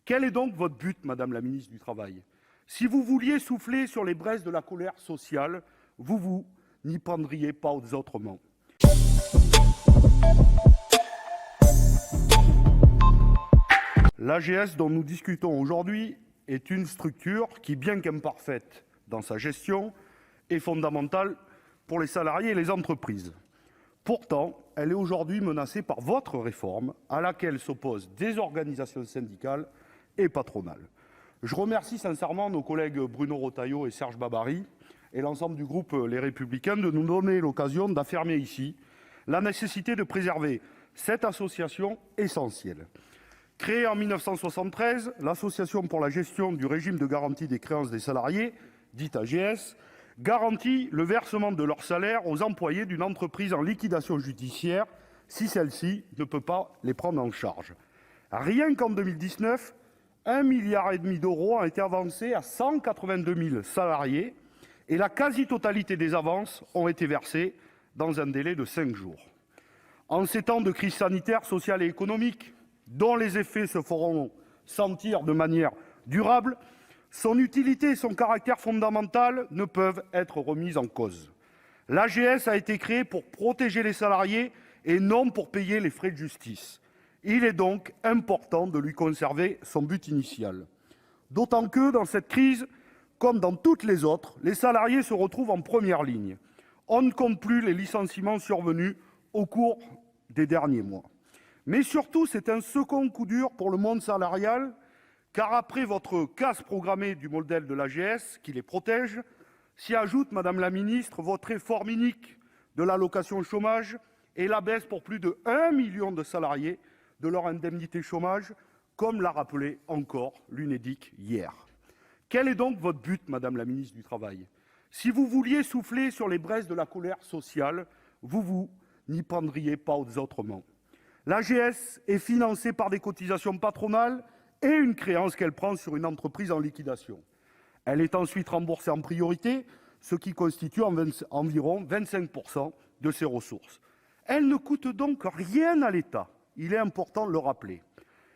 Quel est donc votre but, madame la ministre du Travail? Si vous vouliez souffler sur les braises de la colère sociale, vous n'y prendriez pas autrement. L'AGS dont nous discutons aujourd'hui est une structure qui, bien qu'imparfaite dans sa gestion, est fondamentale pour les salariés et les entreprises. Pourtant, elle est aujourd'hui menacée par votre réforme, à laquelle s'opposent des organisations syndicales et patronales. Je remercie sincèrement nos collègues Bruno Retailleau et Serge Babary et l'ensemble du groupe Les Républicains de nous donner l'occasion d'affirmer ici la nécessité de préserver cette association essentielle. Créée en 1973, l'Association pour la gestion du régime de garantie des créances des salariés, dite AGS, garantit le versement de leur salaire aux employés d'une entreprise en liquidation judiciaire si celle-ci ne peut pas les prendre en charge. Rien qu'en 2019, 1,5 milliard d'euros ont été avancés à 182 000 salariés et la quasi-totalité des avances ont été versées dans un délai de 5 jours. En ces temps de crise sanitaire, sociale et économique, dont les effets se feront sentir de manière durable, son utilité et son caractère fondamental ne peuvent être remis en cause. L'AGS a été créée pour protéger les salariés et non pour payer les frais de justice. Il est donc important de lui conserver son but initial. D'autant que, dans cette crise, comme dans toutes les autres, les salariés se retrouvent en première ligne. On ne compte plus les licenciements survenus au cours des derniers mois. Mais surtout, c'est un second coup dur pour le monde salarial, car après votre casse programmée du modèle de l'AGS, qui les protège, s'y ajoute, madame la ministre, votre réforme inique de l'allocation chômage et la baisse pour plus de 1 million de salariés de leur indemnité chômage, comme l'a rappelé encore l'Unédic hier. Quel est donc votre but, madame la ministre du Travail? Si vous vouliez souffler sur les braises de la colère sociale, vous n'y prendriez pas autrement. L'AGS est financée par des cotisations patronales et une créance qu'elle prend sur une entreprise en liquidation. Elle est ensuite remboursée en priorité, ce qui constitue environ 25% de ses ressources. Elle ne coûte donc rien à l'État, il est important de le rappeler.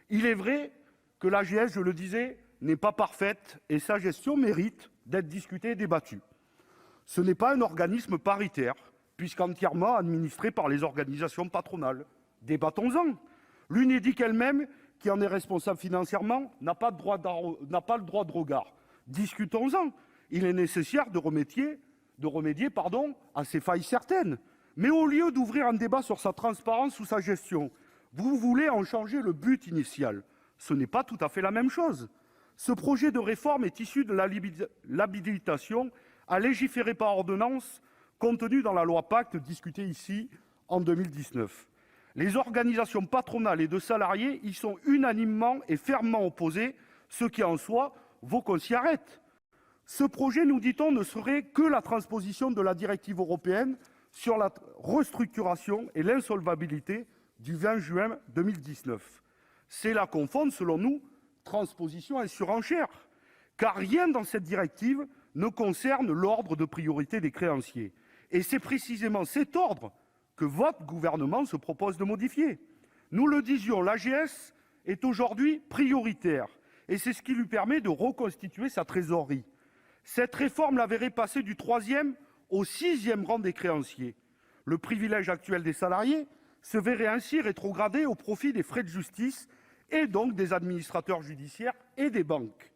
Il est vrai que l'AGS, je le disais, n'est pas parfaite et sa gestion mérite d'être discutée et débattue. Ce n'est pas un organisme paritaire, puisqu'entièrement administré par les organisations patronales. Débattons-en. L'Unédic elle-même, qui en est responsable financièrement, n'a pas le droit de regard. Discutons-en. Il est nécessaire de remédier à ces failles certaines. Mais au lieu d'ouvrir un débat sur sa transparence ou sa gestion, vous voulez en changer le but initial. Ce n'est pas tout à fait la même chose. Ce projet de réforme est issu de l'habilitation à légiférer par ordonnance contenue dans la loi Pacte discutée ici en 2019. Les organisations patronales et de salariés y sont unanimement et fermement opposées, ce qui en soi vaut qu'on s'y arrête. Ce projet, nous dit-on, ne serait que la transposition de la directive européenne sur la restructuration et l'insolvabilité du 20 juin 2019. C'est là confondre, selon nous, transposition et surenchère, car rien dans cette directive ne concerne l'ordre de priorité des créanciers. Et c'est précisément cet ordre que votre gouvernement se propose de modifier. Nous le disions, l'AGS est aujourd'hui prioritaire, et c'est ce qui lui permet de reconstituer sa trésorerie. Cette réforme la verrait passer du 3e au 6e rang des créanciers. Le privilège actuel des salariés se verrait ainsi rétrogradé au profit des frais de justice et donc des administrateurs judiciaires et des banques.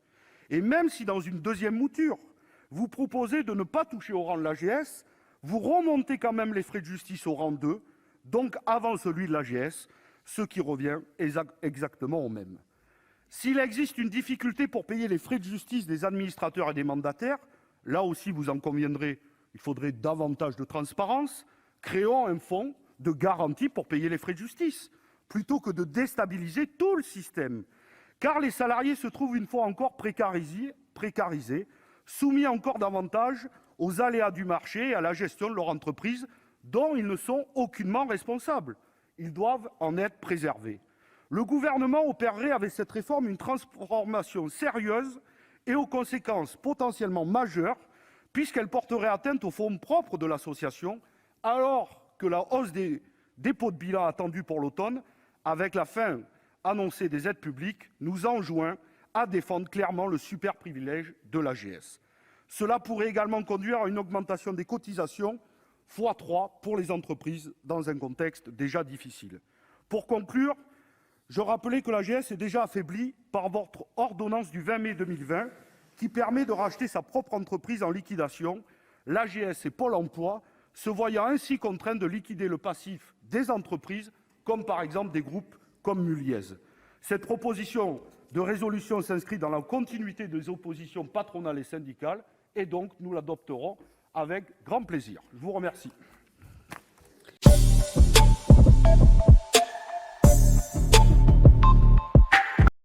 Et même si, dans une deuxième mouture, vous proposez de ne pas toucher au rang de l'AGS, vous remontez quand même les frais de justice au rang 2, donc avant celui de l'AGS, ce qui revient exactement au même. S'il existe une difficulté pour payer les frais de justice des administrateurs et des mandataires, là aussi, vous en conviendrez, il faudrait davantage de transparence. Créons un fonds de garantie pour payer les frais de justice, plutôt que de déstabiliser tout le système. Car les salariés se trouvent une fois encore précarisés, soumis encore davantage aux aléas du marché et à la gestion de leur entreprise, dont ils ne sont aucunement responsables. Ils doivent en être préservés. Le gouvernement opérerait avec cette réforme une transformation sérieuse et aux conséquences potentiellement majeures, puisqu'elle porterait atteinte aux fonds propres de l'association, alors que la hausse des dépôts de bilan attendue pour l'automne, avec la fin annoncer des aides publiques nous enjoint à défendre clairement le superprivilège de l'AGS. Cela pourrait également conduire à une augmentation des cotisations x3 pour les entreprises dans un contexte déjà difficile. Pour conclure, je rappelais que l'AGS est déjà affaiblie par votre ordonnance du 20 mai 2020 qui permet de racheter sa propre entreprise en liquidation, l'AGS et Pôle emploi se voyant ainsi contraints de liquider le passif des entreprises, comme par exemple des groupes comme Mulliez. Cette proposition de résolution s'inscrit dans la continuité des oppositions patronales et syndicales, et donc nous l'adopterons avec grand plaisir. Je vous remercie.